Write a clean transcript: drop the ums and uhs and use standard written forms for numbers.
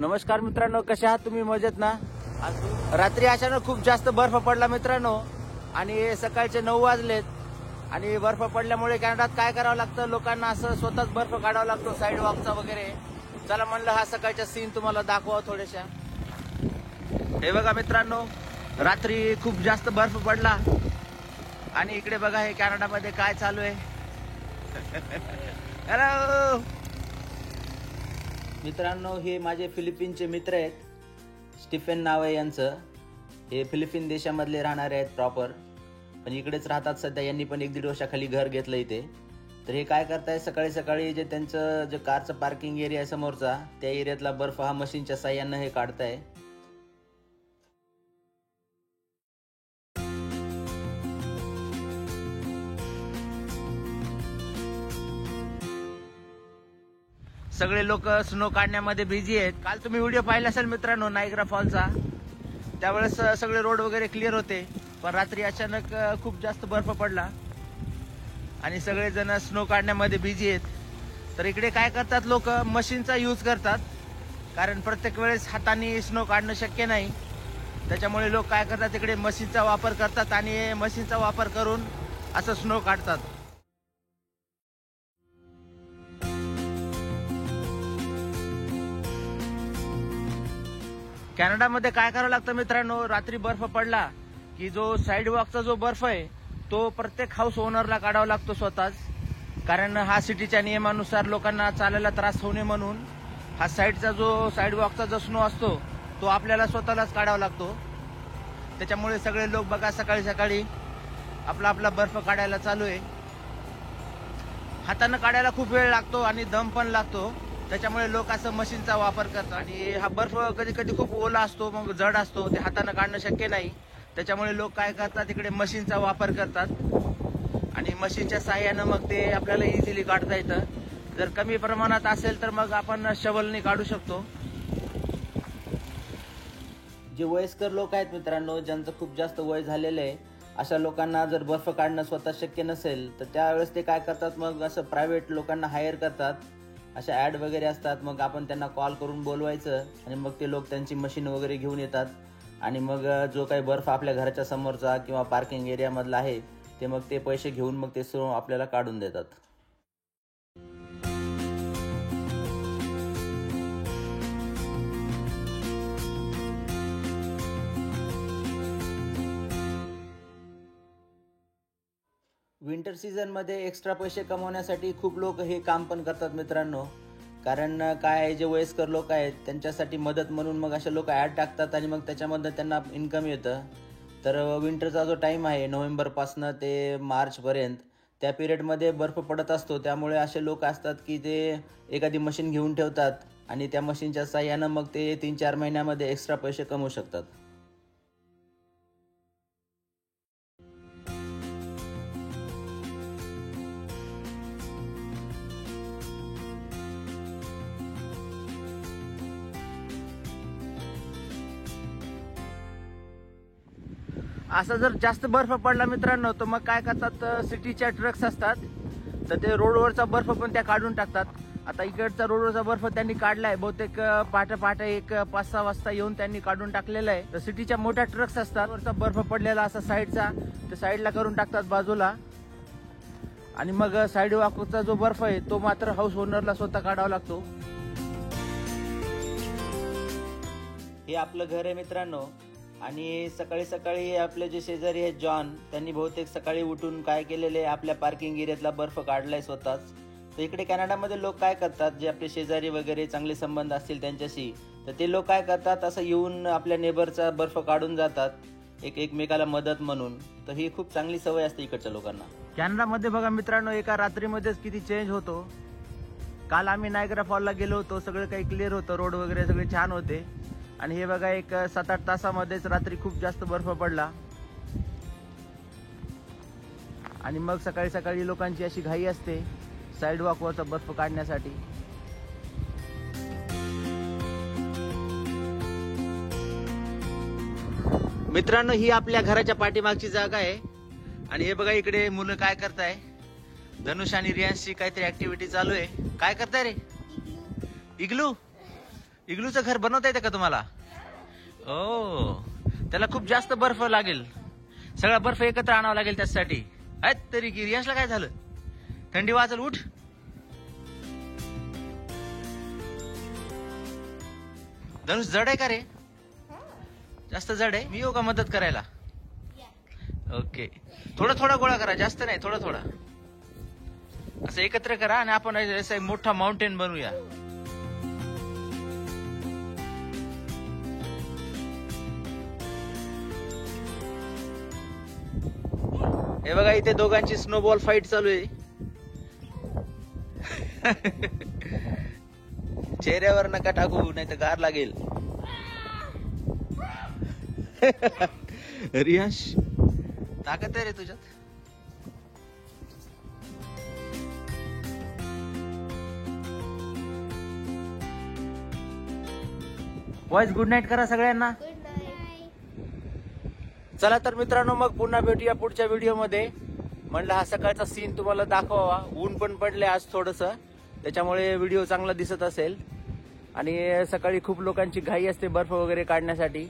नमस्कार मित्रांनो, कसे आहात तुम्ही? मजेत ना? रात्री अचानक खूप जास्त बर्फ पडला मित्रांनो आणि सकाळचे 9 वाजलेत आणि बर्फ पडल्यामुळे कॅनडात काय करावं लागतं, लोकांना असं स्वतःच बर्फ काढावा लागतो साईड वॉकचा वगैरे. चला म्हणलं हा सकाळचा सीन तुम्हाला दाखवा थोड्याशा. हे बघा मित्रांनो, रात्री खूप जास्त बर्फ पडला आणि इकडे बघा हे कॅनडामध्ये काय चालू आहे. हॅलो मित्रांनो, हे माझे फिलिपिनचे मित्र आहेत. स्टीफन नाव आहे यांचं. हे फिलिपिन देशामधले राहणारे आहेत प्रॉपर, पण इकडेच राहतात सध्या. यांनी पण 1-1.5 वर्षाखाली घर घेतलं इथे. तर हे काय करताय, सकाळी सकाळी जे त्यांचं जे कारचं पार्किंग एरिया आहे समोरचा, त्या एरियातला बर्फ हा मशीनच्या साह्यानं हे काढताय. सगळे लोक स्नो काढण्यामध्ये बिझी आहेत. काल तुम्ही व्हिडिओ पाहिला असेल मित्रांनो नायग्रा फॉलचा, त्यावेळेस सगळे रोड वगैरे क्लिअर होते. पण रात्री अचानक खूप जास्त बर्फ पडला आणि सगळे जण स्नो काढण्यामध्ये बिझी आहेत. तर इकडे काय करतात लोक, मशीनचा यूज करतात, कारण प्रत्येक वेळेस हाताने स्नो काढणं शक्य नाही. त्याच्यामुळे लोक काय करतात, इकडे मशीनचा वापर करतात आणि मशीनचा वापर करून असं स्नो काढतात. कॅनडामध्ये काय करावं लागतं मित्रांनो, रात्री बर्फ पडला की जो साईड वॉकचा जो बर्फ आहे तो प्रत्येक हाऊस ओनरला काढावा लागतो स्वतःच. कारण हा सिटीच्या नियमानुसार लोकांना चालायला त्रास होऊ नये म्हणून हा साईड वॉकचा जो स्नो असतो तो आपल्याला स्वतःलाच काढावा लागतो. त्याच्यामुळे सगळे लोक बघा सकाळी सकाळी आपला आपला बर्फ काढायला चालू आहे. हातानं काढायला खूप वेळ लागतो आणि दम पण लागतो. त्याच्यामुळे लोक असं मशीनचा वापर करतात. आणि हा बर्फ कधी कधी खूप ओला असतो, मग जड असतो, ते हाताने काढणं शक्य नाही. त्याच्यामुळे लोक काय करतात, इकडे मशीनचा वापर करतात आणि मशीनच्या साह्यानं मग ते आपल्याला इझिली काढता येतं. जर कमी प्रमाणात असेल तर मग आपण शवलने काढू शकतो. जे वयस्कर लोक आहेत मित्रांनो, ज्यांचं खूप जास्त वय झालेलं आहे, अशा लोकांना जर बर्फ काढणं स्वतः शक्य नसेल तर त्यावेळेस ते काय करतात, मग असं प्रायव्हेट लोकांना हायर करतात. अशा ॲड वगैरे असतात, मग आपण त्यांना कॉल करून बोलवायचं आणि मग ते लोक त्यांची मशीन वगैरे घेऊन येतात आणि मग जो काही बर्फ आपल्या घराच्या समोरचा किंवा पार्किंग एरियामधला आहे ते मग ते पैसे घेऊन मग ते स्नो आपल्याला काढून देतात. विंटर सीझनमध्ये एक्स्ट्रा पैसे कमवण्यासाठी खूप लोक हे काम पण करतात मित्रांनो. कारण काय, जे वयस्कर लोक आहेत त्यांच्यासाठी मदत म्हणून मग असे लोक ॲड टाकतात आणि मग त्याच्यामधनं त्यांना इन्कम येतं. तर विंटरचा जो टाईम आहे नोव्हेंबरपासनं ते मार्चपर्यंत, त्या पिरियडमध्ये बर्फ पडत असतो. त्यामुळे असे लोक असतात की ते एखादी मशीन घेऊन ठेवतात आणि त्या मशीनच्या साह्यानं मग ते 3-4 महिन्यामध्ये एक्स्ट्रा पैसे कमवू शकतात. असं जर जास्त बर्फ पडला मित्रांनो तर मग काय करतात, सिटीच्या ट्रक्स असतात तर ते रोडवरचा बर्फ पण त्या काढून टाकतात. आता इकडचा रोडवरचा बर्फ त्यांनी काढलाय, बहुतेक पहाटे 5-6 वाजता येऊन त्यांनी काढून टाकलेला आहे. तर सिटीच्या मोठ्या ट्रक्स असतात, वरचा बर्फ पडलेला असा साईडचा ते साईडला करून टाकतात बाजूला. आणि मग साईड वॉकचा जो बर्फ आहे तो मात्र हाऊस ओनरला स्वतः काढावा लागतो. हे आपलं घर आहे मित्रांनो आणि सकाळी सकाळी आपले जे शेजारी आहेत जॉन, त्यांनी बहुतेक सकाळी उठून काय केलेले, आपल्या पार्किंग एरियातला बर्फ काढलाय स्वतःच. तर इकडे कॅनडामध्ये लोक काय करतात, जे आपले शेजारी वगैरे चांगले संबंध असतील त्यांच्याशी, तर ते लोक काय करतात, असं येऊन आपल्या नेबरचा बर्फ काढून जातात एकमेकाला मदत म्हणून. तर ही खूप चांगली सवय असते इकडच्या लोकांना. कॅनडामध्ये बघा मित्रांनो, एका रात्रीमध्येच किती चेंज होतो. काल आम्ही नायग्रा फॉलला गेलो होतो, सगळं काही क्लिअर होतं, रोड वगैरे सगळे छान होते. आणि हे बघा, एक 7-8 तासामध्येच रात्री खूप जास्त बर्फ पडला आणि मग सकाळी सकाळी लोकांची अशी घाई असते साईड वॉकवरचा बर्फ काढण्यासाठी. मित्रांनो, ही आपल्या घराच्या पाठीमागची जागा आहे आणि हे बघा इकडे मुलं काय करताय, धनुष आणि रियांशची काहीतरी ऍक्टिव्हिटी चालू आहे. काय करताय रे? इग्लू इग्लूचं घर बनवता येतं का तुम्हाला? ओ, त्याला खूप जास्त बर्फ लागेल, सगळा बर्फ एकत्र आणावा लागेल त्यासाठी. आहेत तरी की रियाशला काय झालं? थंडी वाजल, उठ. धनुष जड आहे का रे? जास्त जड आहे. मी येऊ का मदत करायला? ओके, थोडा थोडा गोळा करा, जास्त नाही, थोडा थोडा असं एकत्र करा आणि आपण असं मोठा माउंटेन बनवूया. हे बघा, इथे दोघांची स्नोबॉल फाईट चालू आहे. चेहऱ्यावर नका टाकू, नाही तर गार लागेल. रियाश, ताकद आहे रे तुझ्यात. बॉयज, गुड नाईट करा सगळ्यांना. चला तर मित्रांनो, मग पुन्हा भेटूया पुढच्या व्हिडिओमध्ये. म्हणलं हा सकाळचा सीन तुम्हाला दाखवावा. ऊन पण पडले आज थोडस, त्याच्यामुळे व्हिडिओ चांगला दिसत असेल. आणि सकाळी खूप लोकांची घाई असते बर्फ वगैरे काढण्यासाठी.